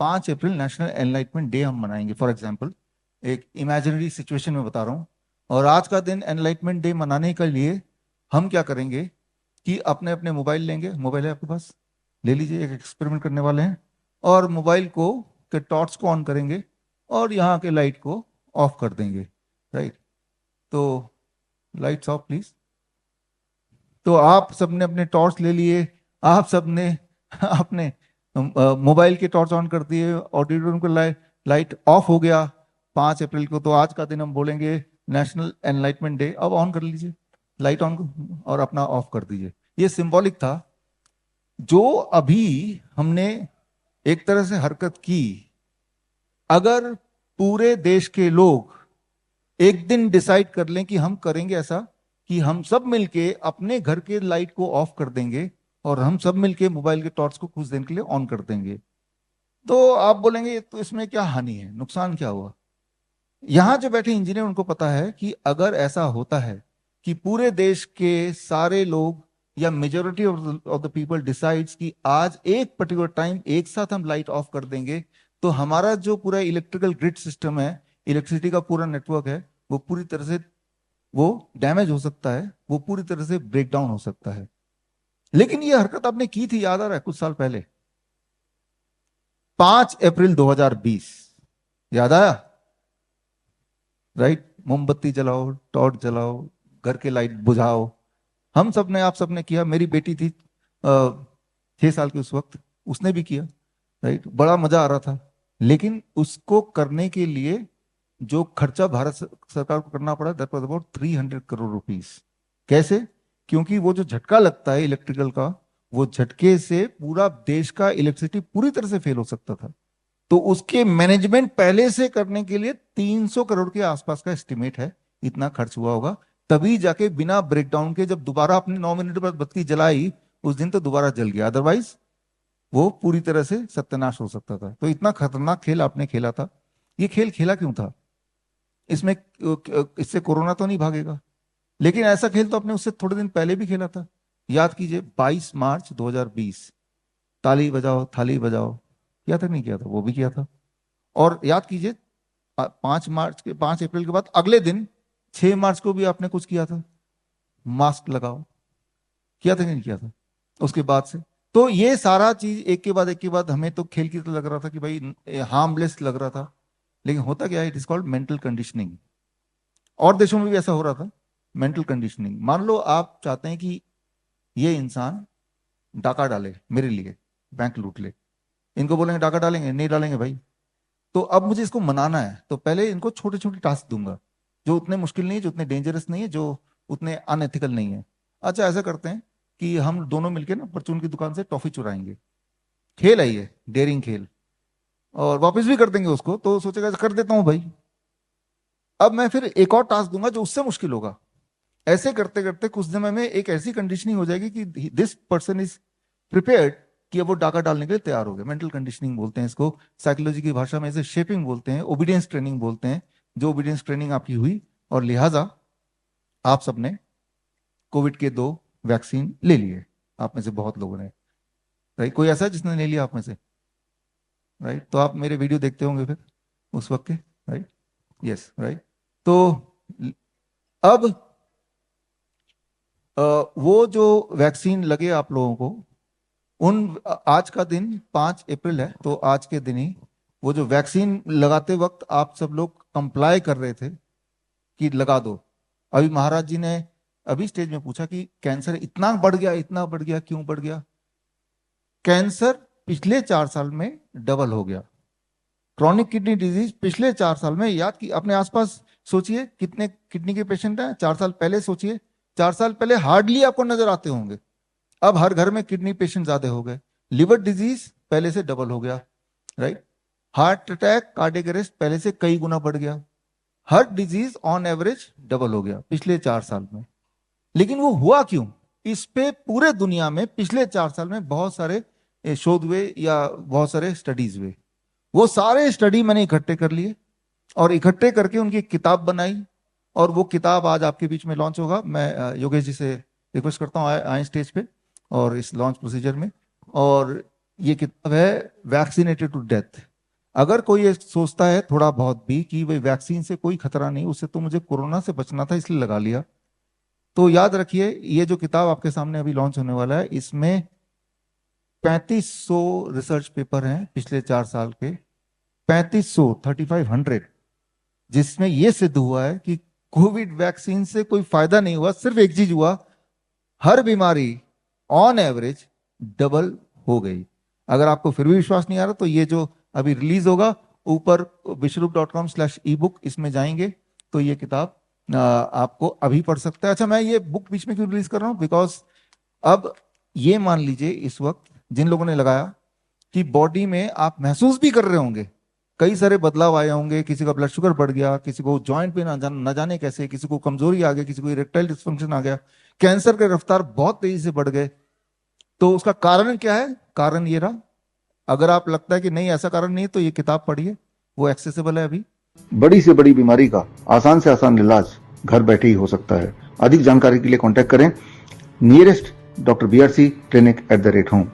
5 अप्रैल national enlightenment day हम मनाएंगे। For example, एक इमेजिनरी सिचुएशन में बता रहा हूँ। और आज का दिन एनलाइटमेंट डे मनाने के लिए हम क्या करेंगे कि अपने अपने मोबाइल लेंगे। मोबाइल है आपके पास, ले लीजिए, एक एक्सपेरिमेंट करने वाले हैं। और मोबाइल को के टॉर्च को ऑन करेंगे और यहाँ के लाइट को ऑफ कर देंगे। राइट। तो लाइट्स ऑफ प्लीज। तो आप सबने अपने टॉर्च ले लिए, आप सबने अपने मोबाइल के टॉर्च ऑन कर दिए, ऑडिटोरियम का लाइट ऑफ हो गया। 5 अप्रैल को तो आज का दिन हम बोलेंगे नेशनल एनलाइटमेंट डे। अब ऑन कर लीजिए लाइट ऑन और अपना ऑफ कर दीजिए। ये सिंबॉलिक था। जो अभी हमने एक तरह से हरकत की, अगर पूरे देश के लोग एक दिन डिसाइड कर लें कि हम करेंगे ऐसा, कि हम सब मिलके अपने घर के लाइट को ऑफ कर देंगे और हम सब मिलके मोबाइल के टॉर्च को कुछ दिन के लिए ऑन कर देंगे, तो आप बोलेंगे तो इसमें क्या हानि है, नुकसान क्या हुआ। यहां जो बैठे इंजीनियर उनको पता है कि अगर ऐसा होता है कि पूरे देश के सारे लोग या majority of the people decides कि आज एक पर्टिकुलर टाइम एक साथ हम लाइट ऑफ कर देंगे, तो हमारा जो पूरा इलेक्ट्रिकल ग्रिड सिस्टम है, इलेक्ट्रिसिटी का पूरा नेटवर्क है, वो पूरी तरह से वो डैमेज हो सकता है, वो पूरी तरह से ब्रेक डाउन हो सकता है। लेकिन ये हरकत आपने की थी, याद आ रहा है, कुछ साल पहले, 5 अप्रैल 2020। याद आया? राइट। मोमबत्ती जलाओ, टॉर्च जलाओ, घर के लाइट बुझाओ। हम सब ने, आप सब ने किया। मेरी बेटी थी 6 साल की उस वक्त, उसने भी किया। राइट। बड़ा मजा आ रहा था। लेकिन उसको करने के लिए जो खर्चा भारत सरकार को करना पड़ा, that was about 300 crore rupees. कैसे? क्योंकि वो जो झटका लगता है इलेक्ट्रिकल का, वो झटके से पूरा देश का इलेक्ट्रिसिटी पूरी तरह से फेल हो सकता था। तो उसके मैनेजमेंट पहले से करने के लिए 300 करोड़ के आसपास का एस्टिमेट है, इतना खर्च हुआ होगा। तभी जाके बिना ब्रेकडाउन के जब दोबारा अपने 9 मिनट बाद बत्ती जलाई, उस दिन तो दोबारा जल गया, अदरवाइज वो पूरी तरह से सत्यानाश हो सकता था। तो इतना खतरनाक खेल आपने खेला था। ये खेल खेला क्यों था? इसमें इससे कोरोना तो नहीं भागेगा। लेकिन ऐसा खेल तो आपने उससे थोड़े दिन पहले भी खेला था। याद कीजिए, 22 मार्च 2020, ताली बजाओ थाली बजाओ, किया था नहीं किया था? वो भी किया था। और याद कीजिए, 5 अप्रैल के बाद अगले दिन 6 मार्च को भी आपने कुछ किया था, मास्क लगाओ, किया था कि नहीं किया था उसके बाद से? तो ये सारा चीज एक के बाद हमें तो खेल की तरह लग रहा था कि भाई हार्मलेस लग रहा था। लेकिन होता क्या है, it is called mental conditioning. और देशों में भी ऐसा हो रहा था, मेंटल कंडीशनिंग। मान लो आप चाहते हैं कि ये इंसान डाका डाले मेरे लिए, बैंक लूट ले। इनको बोलेंगे डाका डालेंगे? नहीं डालेंगे भाई। तो अब मुझे इसको मनाना है, तो पहले इनको छोटे छोटे टास्क दूंगा, जो उतने मुश्किल नहीं है, जो उतने डेंजरस नहीं है, जो उतने अनएथिकल नहीं है। अच्छा, ऐसा करते हैं कि हम दोनों मिलकर ना परचून की दुकान से टॉफी चुराएंगे। खेल है ये, डेयरिंग खेल। और वापस भी कर देंगे उसको, तो सोचेगा कर देता हूं भाई। अब मैं फिर एक और टास्क दूंगा जो उससे मुश्किल होगा। ऐसे करते करते कुछ समय में एक ऐसी कंडीशनिंग हो जाएगी कि दिस पर्सन इज प्रिपेयर्ड, कि अब वो डाका डालने के लिए तैयार हो गए। मेंटल कंडीशनिंग बोलते हैं इसको, साइकोलॉजी की भाषा में इसे शेपिंग बोलते हैं, ओबीडियंस ट्रेनिंग बोलते हैं। जो ओबीडियंस ट्रेनिंग आपकी हुई, और लिहाजा आप सबने कोविड के 2 वैक्सीन ले लिए, आप में से बहुत लोगों ने। राइट। कोई ऐसा है जिसने ले लिया आप में से? राइट। तो आप मेरे वीडियो देखते होंगे फिर उस वक्त के। राइट। यस। राइट। तो अब वो जो वैक्सीन लगे आप लोगों को, उन आज का दिन 5 अप्रैल है, तो आज के दिन ही वो जो वैक्सीन लगाते वक्त आप सब लोग कंप्लाई कर रहे थे कि लगा दो। अभी महाराज जी ने अभी स्टेज में पूछा कि कैंसर इतना बढ़ गया, इतना बढ़ गया, क्यों बढ़ गया? कैंसर पिछले 4 साल में डबल हो गया। क्रॉनिक किडनी डिजीज पिछले 4 साल में, याद की अपने आसपास सोचिए कितने किडनी के पेशेंट हैं 4 साल पहले। सोचिए, 4 साल पहले हार्डली आपको नजर आते होंगे, अब हर घर में किडनी पेशेंट ज्यादा हो गए। लिवर डिजीज पहले से डबल हो गया। Right. Heart attack, cardiac arrest पहले से कई गुना बढ़ गया। हर डिजीज ऑन एवरेज डबल हो गया पिछले 4 साल में। लेकिन वो हुआ क्यों? इस पे पूरे दुनिया में पिछले 4 साल में बहुत सारे शोध हुए या बहुत सारे स्टडीज हुए। वो सारे स्टडी मैंने इकट्ठे कर लिए और इकट्ठे करके उनकी एक किताब बनाई। और वो किताब आज आपके बीच में लॉन्च होगा। मैं योगेश जी से रिक्वेस्ट करता हूँ आए स्टेज पे और इस लॉन्च प्रोसीजर में। और ये किताब है वैक्सीनेटेड टू डेथ, अगर कोई ये सोचता है थोड़ा बहुत भी कि भाई वैक्सीन से कोई खतरा नहीं, उससे तो मुझे कोरोना से बचना था इसलिए लगा लिया, तो याद रखिए ये जो किताब आपके सामने अभी लॉन्च होने वाला है, इसमें 3500 रिसर्च पेपर हैं पिछले 4 साल के, 3500 जिसमें यह सिद्ध हुआ है कि कोविड वैक्सीन से कोई फायदा नहीं हुआ, सिर्फ एक चीज हुआ, हर बीमारी ऑन एवरेज डबल हो गई। अगर आपको फिर भी विश्वास नहीं आ रहा तो ये जो अभी रिलीज होगा ऊपर विश्वरूप.com/ebook, इसमें जाएंगे तो ये किताब आपको अभी पढ़ सकता है। अच्छा, मैं ये बुक बीच में क्यों रिलीज कर रहा हूं, बिकॉज अब ये मान लीजिए इस वक्त जिन लोगों ने लगाया कि बॉडी में आप महसूस भी कर रहे होंगे कई सारे बदलाव आए होंगे, किसी का ब्लड शुगर बढ़ गया, किसी को जॉइंट पे ना जाने कैसे, किसी को कमजोरी आ गई, किसी को इरेक्टाइल डिस्फंक्शन आ गया, कैंसर के रफ्तार बहुत तेजी से बढ़ गए। तो उसका कारण क्या है? कारण ये रहा। अगर आप लगता है कि नहीं ऐसा कारण नहीं, तो ये किताब पढ़िए, वो एक्सेसिबल है अभी। बड़ी से बड़ी बीमारी का आसान से आसान इलाज घर बैठे ही हो सकता है। अधिक जानकारी के लिए कांटेक्ट करें nearest doctor BRC clinic @home।